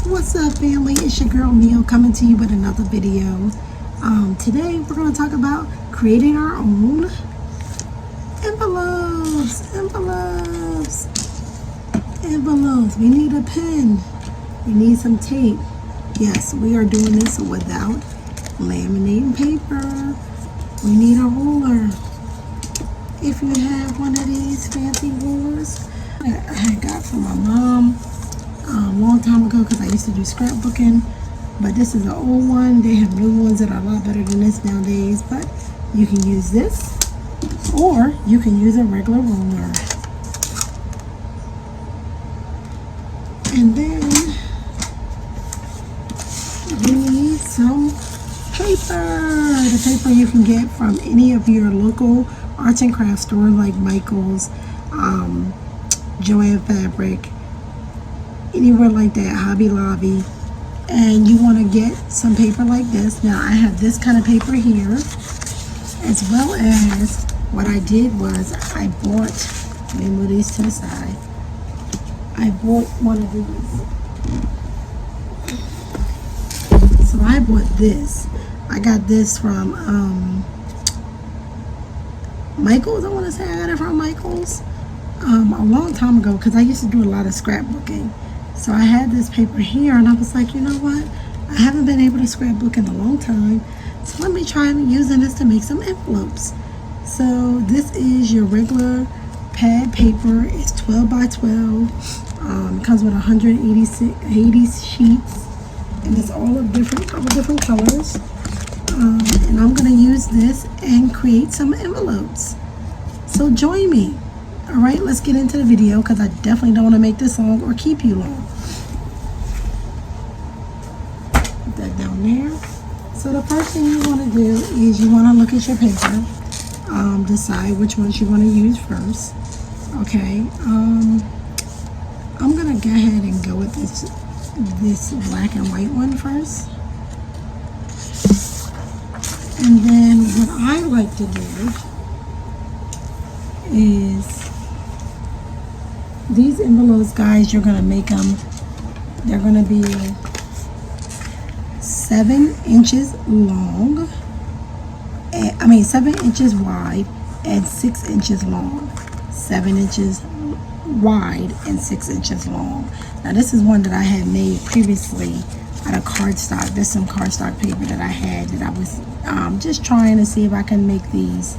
What's up, family? It's your girl Neil coming to you with another video. Today we're going to talk about creating our own envelopes. We need a pen. We need some tape. Yes, we are doing this without laminating paper. We need a ruler. If you have one of these fancy rulers, I got from my mom a long time ago because I used to do scrapbooking, but this is an old one. They have new ones that are a lot better than this nowadays, but you can use this or you can use a regular ruler. And then we need some paper. The paper you can get from any of your local arts and crafts stores like Michael's, Joann Fabric, anywhere like that, Hobby Lobby. And you want to get some paper like this. Now I have this kind of paper here, as well as what I did was I bought, let me move these to the side, I bought one of these. So I bought this. I got this from Michael's. I want to say I got it from Michael's a long time ago because I used to do a lot of scrapbooking. So I had this paper here and I was like, you know what? I haven't been able to scrapbook in a long time. So let me try using this to make some envelopes. So this is your regular pad paper. It's 12 by 12. It comes with 180 sheets. And it's all of different colors. And I'm going to use this and create some envelopes. So join me. All right, let's get into the video because I definitely don't want to make this long or keep you long. Put that down there. So the first thing you want to do is you want to look at your paper, decide which ones you want to use first. Okay, I'm gonna go ahead and go with this black and white one first. And then what I like to do is these envelopes, guys, you're going to make them, they're going to be 7 inches long, 7 inches wide and 6 inches long. 7 inches wide and 6 inches long. Now this is one that I had made previously out of cardstock. There's some cardstock paper that I had that I was just trying to see if I can make these.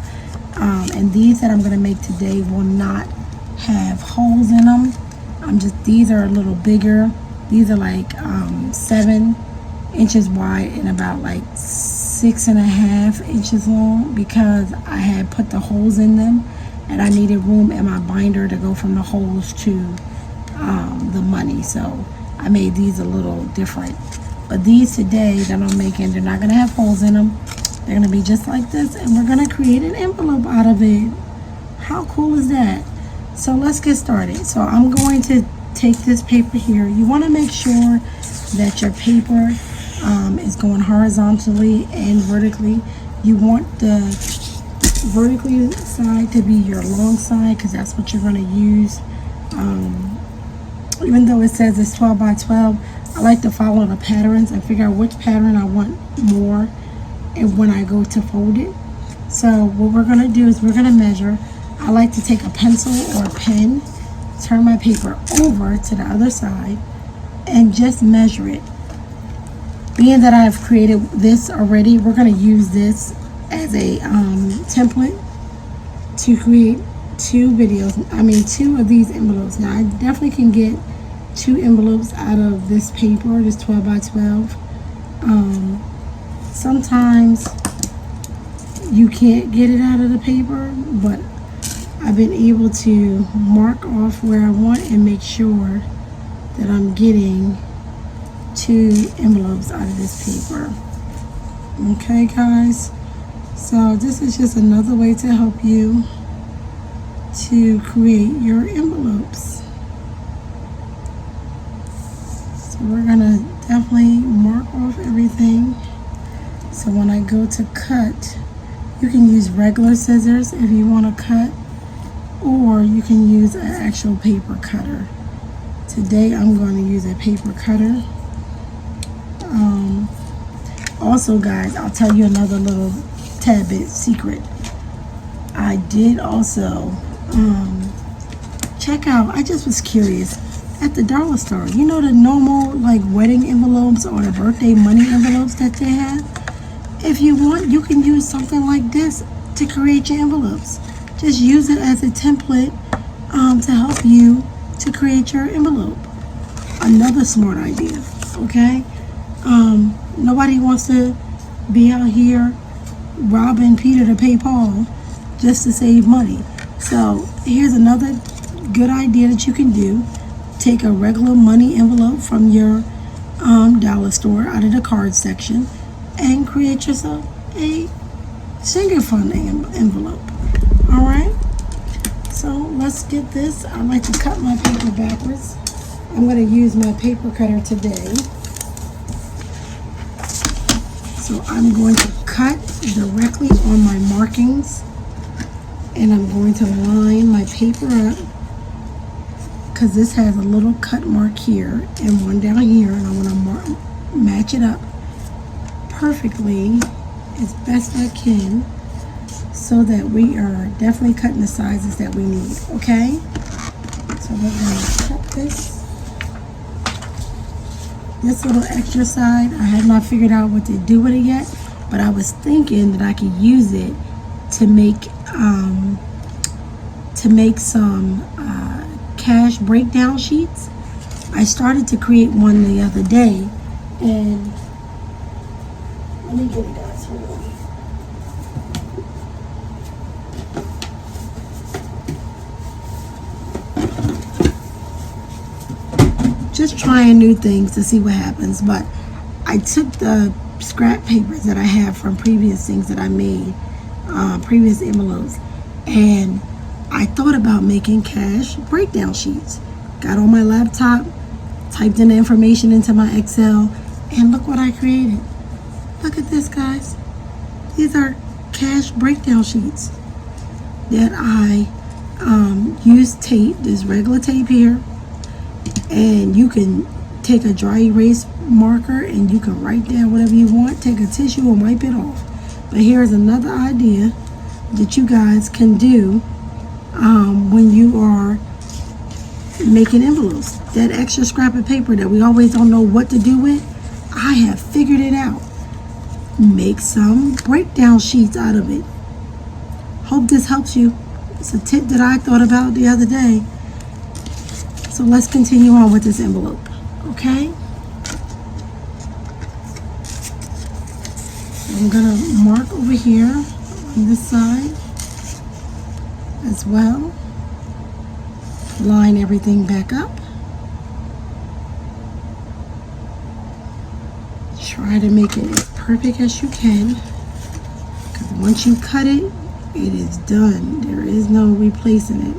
And these that I'm going to make today will not have holes in them. These are a little bigger. These are like 7 inches wide and about like 6.5 inches long because I had put the holes in them and I needed room in my binder to go from the holes to the money. So I made these a little different. But these today that I'm making, they're not going to have holes in them. They're going to be just like this, and we're going to create an envelope out of it. How cool is that? So let's get started. So I'm going to take this paper here. You want to make sure that your paper is going horizontally and vertically. You want the vertically side to be your long side because that's what you're going to use. Even though it says it's 12 by 12, I like to follow the patterns and figure out which pattern I want more and when I go to fold it. So what we're going to do is we're going to measure. I like to take a pencil or a pen, turn my paper over to the other side and just measure it. Being that I've created this already, we're going to use this as a template to create two of these envelopes. Now I definitely can get 2 envelopes out of this paper, this 12 by 12. Sometimes you can't get it out of the paper, but I've been able to mark off where I want and make sure that I'm getting 2 envelopes out of this paper. Okay, guys, so this is just another way to help you to create your envelopes. So we're gonna definitely mark off everything. So when I go to cut, you can use regular scissors if you want to cut, or you can use an actual paper cutter. Today I'm going to use a paper cutter Also, guys, I'll tell you another little tad bit secret. I did also check out, I just was curious, at the dollar store, you know the normal like wedding envelopes or the birthday money envelopes that they have? If you want, you can use something like this to create your envelopes. Just use it as a template to help you to create your envelope. Another smart idea, okay? Nobody wants to be out here robbing Peter to pay Paul just to save money. So here's another good idea that you can do. Take a regular money envelope from your dollar store out of the card section and create yourself a single fund envelope. All right, so let's get this. I like to cut my paper backwards. I'm going to use my paper cutter today. So I'm going to cut directly on my markings, and I'm going to line my paper up because this has a little cut mark here and one down here, and I'm going to match it up perfectly as best I can so that we are definitely cutting the sizes that we need, okay? So we're going to cut this. This little extra side, I have not figured out what to do with it yet, but I was thinking that I could use it to make some cash breakdown sheets. I started to create one the other day, and let me get it, guys. Hold on. Just trying new things to see what happens. But I took the scrap papers that I have from previous things that I made, previous envelopes, and I thought about making cash breakdown sheets. Got on my laptop, typed in the information into my Excel, and look what I created. Look at this, guys. These are cash breakdown sheets that I use tape, this regular tape here, and you can take a dry erase marker and you can write down whatever you want. Take a tissue and wipe it off. But here's another idea that you guys can do when you are making envelopes. That extra scrap of paper that we always don't know what to do with, I have figured it out. Make some breakdown sheets out of it. Hope this helps you. It's a tip that I thought about the other day. So let's continue on with this envelope, okay? I'm gonna mark over here on this side as well. Line everything back up. Try to make it as perfect as you can, because once you cut it, it is done. There is no replacing it.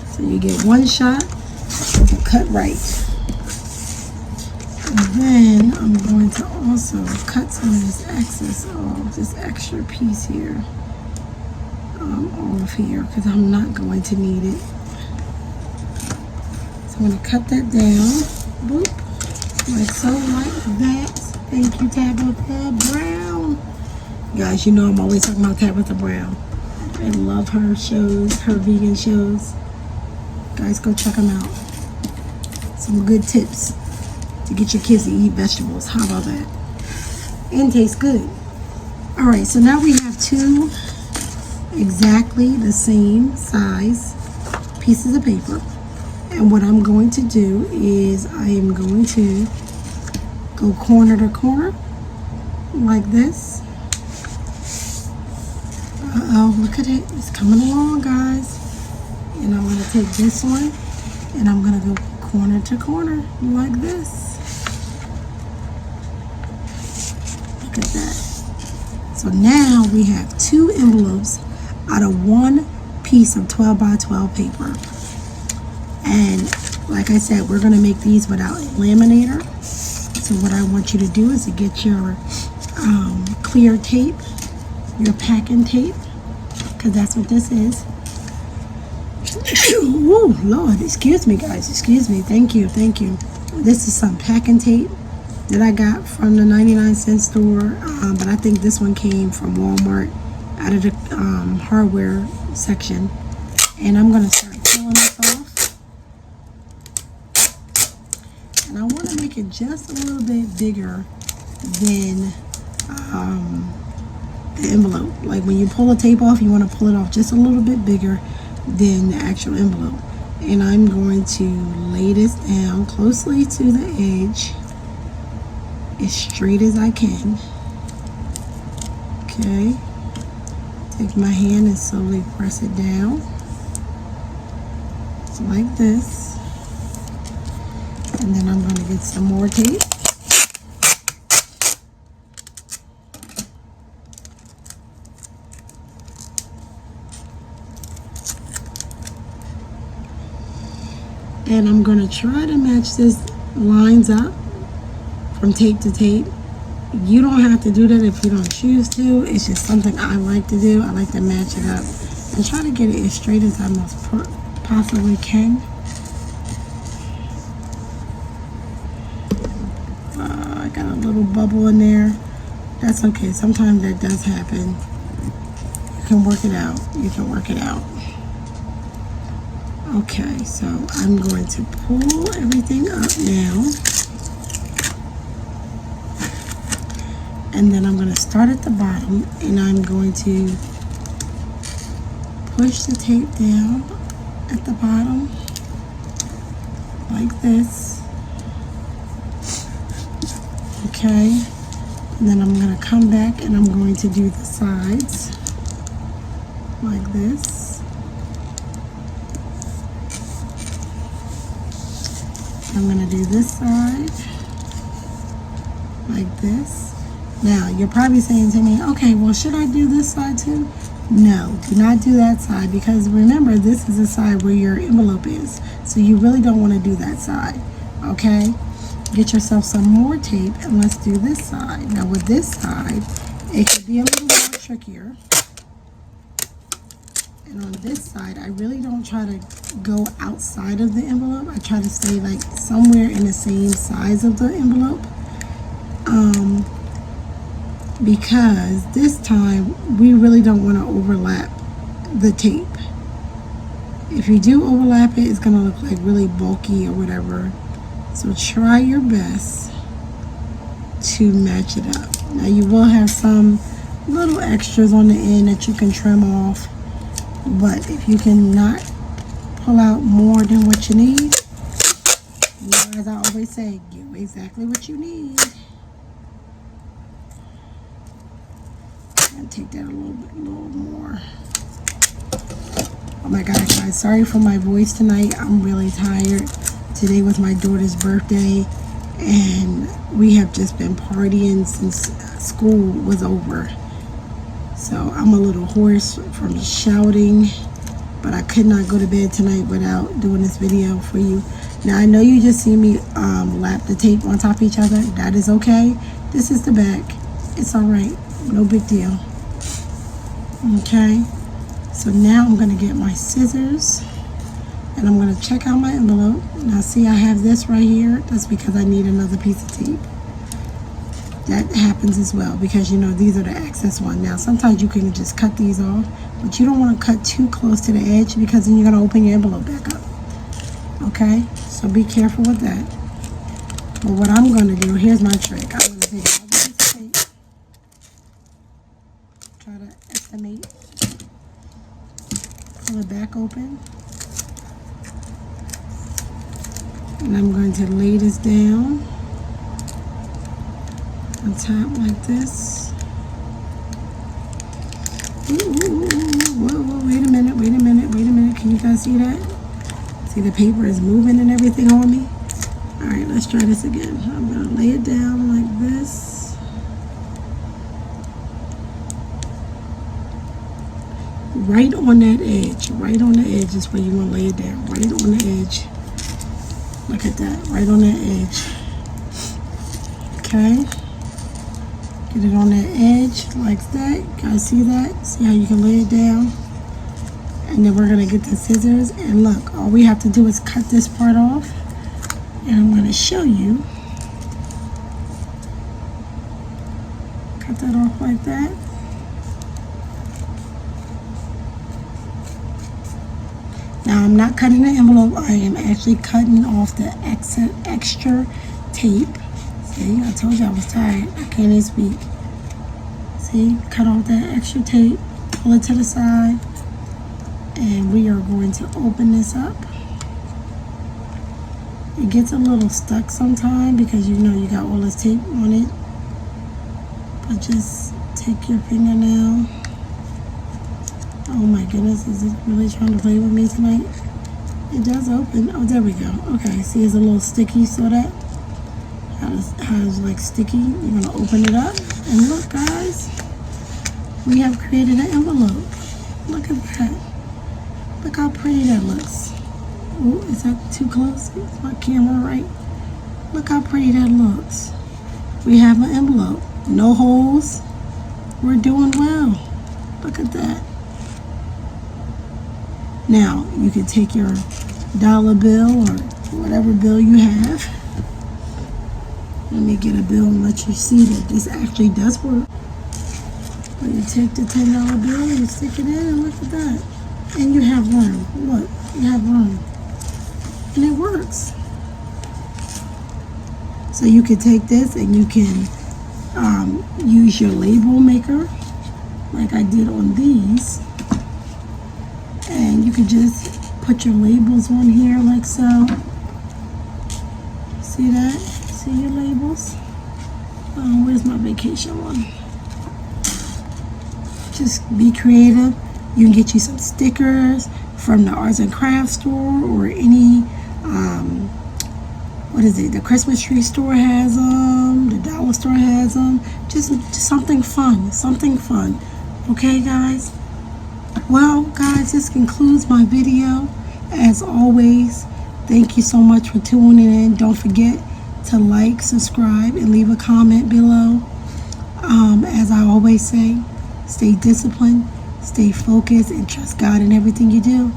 So you get one shot to cut right. And then I'm going to also cut some of this excess off, this extra piece here, off here, because I'm not going to need it. So I'm going to cut that down, boop, like so, like that. Thank you, Tabitha Brown. Guys, you know I'm always talking about Tabitha Brown. I love her shows, her vegan shows. Guys, go check them out. Some good tips to get your kids to eat vegetables. How about that? And taste good. All right, so now we have two exactly the same size pieces of paper. And what I'm going to do is I am going to go corner to corner like this. Uh-oh, look at it. It's coming along, guys. And I'm going to take this one and I'm going to go corner to corner like this. Look at that. So now we have two envelopes out of one piece of 12 by 12 paper. And like I said, we're going to make these without a laminator. So what I want you to do is to get your clear tape, your packing tape, because that's what this is. Oh, Lord, excuse me, guys. Excuse me. Thank you. Thank you. This is some packing tape. that I got from the 99-cent store, but I think this one came from Walmart out of the hardware section. And I'm going to start peeling this off. And I want to make it just a little bit bigger than the envelope. Like when you pull the tape off, you want to pull it off just a little bit bigger than the actual envelope. And I'm going to lay this down closely to the edge, as straight as I can. Okay. Take my hand and slowly press it down. Like this. And then I'm going to get some more tape. And I'm going to try to match this lines up from tape to tape. You don't have to do that if you don't choose to. It's just something I like to do. I like to match it up and try to get it as straight as I most possibly can. I got a little bubble in there. That's okay. Sometimes that does happen. You can work it out. You can work it out. Okay, so I'm going to pull everything up now. And then I'm going to start at the bottom, and I'm going to push the tape down at the bottom like this. Okay, and then I'm going to come back and I'm going to do the sides like this. I'm going to do this side like this. Now, you're probably saying to me, okay, well, should I do this side too? No, do not do that side, because remember, this is the side where your envelope is. So you really don't want to do that side, okay? Get yourself some more tape and let's do this side. Now, with this side, it could be a little more trickier. And on this side, I really don't try to go outside of the envelope. I try to stay like somewhere in the same size of the envelope. Because this time we really don't want to overlap the tape. If you do overlap it, it's going to look like really bulky or whatever. So try your best to match it up. Now you will have some little extras on the end that you can trim off, but if you cannot pull out more than what you need, you know, as I always say, get exactly what you need. And take that a little more. Oh my gosh, guys, sorry for my voice tonight. I'm really tired. Today was my daughter's birthday, and we have just been partying since school was over. So I'm a little hoarse from shouting, but I could not go to bed tonight without doing this video for you. Now, I know you just see me lap the tape on top of each other. That is okay. This is the back. It's all right. No big deal. Okay, so now I'm going to get my scissors and I'm going to check out my envelope. Now see, I have this right here. That's because I need another piece of tape. That happens as well because, you know, these are the excess ones. Now sometimes you can just cut these off, but you don't want to cut too close to the edge because then you're going to open your envelope back up. Okay, so be careful with that. But what I'm going to do, here's my trick. I'm going to take all this tape, try to estimate, pull it back open, and I'm going to lay this down on top like this. Whoa, wait a minute. Can you guys see that? See, the paper is moving and everything on me. All right, let's try this again. I'm going to lay it down like this. Right on that edge. Right on the edge is where you want to lay it down. Right on the edge. Look at that. Right on that edge. Okay. Get it on that edge like that. You guys see that? See how you can lay it down? And then we're going to get the scissors. And look, all we have to do is cut this part off. And I'm going to show you Cut that off like that. Now I'm not cutting the envelope, I am actually cutting off the extra tape. See, I told you I was tired, I can't even speak. See, cut off that extra tape, pull it to the side, and we are going to open this up. It gets a little stuck sometimes because you know you got all this tape on it. But just take your fingernail. Oh my goodness, is it really trying to play with me tonight? It does open. Oh, there we go. Okay, see it's a little sticky, so that how it's like sticky. You're gonna open it up and look, guys, we have created an envelope. Look at that. Look how pretty that looks. Oh, is that too close? Is my camera right? Look how pretty that looks. We have an envelope. No holes. We're doing well. Look at that. Now, you can take your dollar bill or whatever bill you have. Let me get a bill and let you see that this actually does work. But you take the $10 bill and you stick it in and look at that. And you have room. Look, you have room. And it works. So you can take this and you can use your label maker like I did on these. And you can just put your labels on here like so. See that? See your labels? Where's my vacation one? Just be creative. You can get you some stickers from the arts and crafts store or any, what is it? The Christmas tree store has them. The dollar store has them. Just something fun. Something fun. Okay, guys? Well, guys, this concludes my video. As always, thank you so much for tuning in. Don't forget to like, subscribe, and leave a comment below. As I always say, stay disciplined, stay focused, and trust God in everything you do.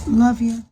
Love you.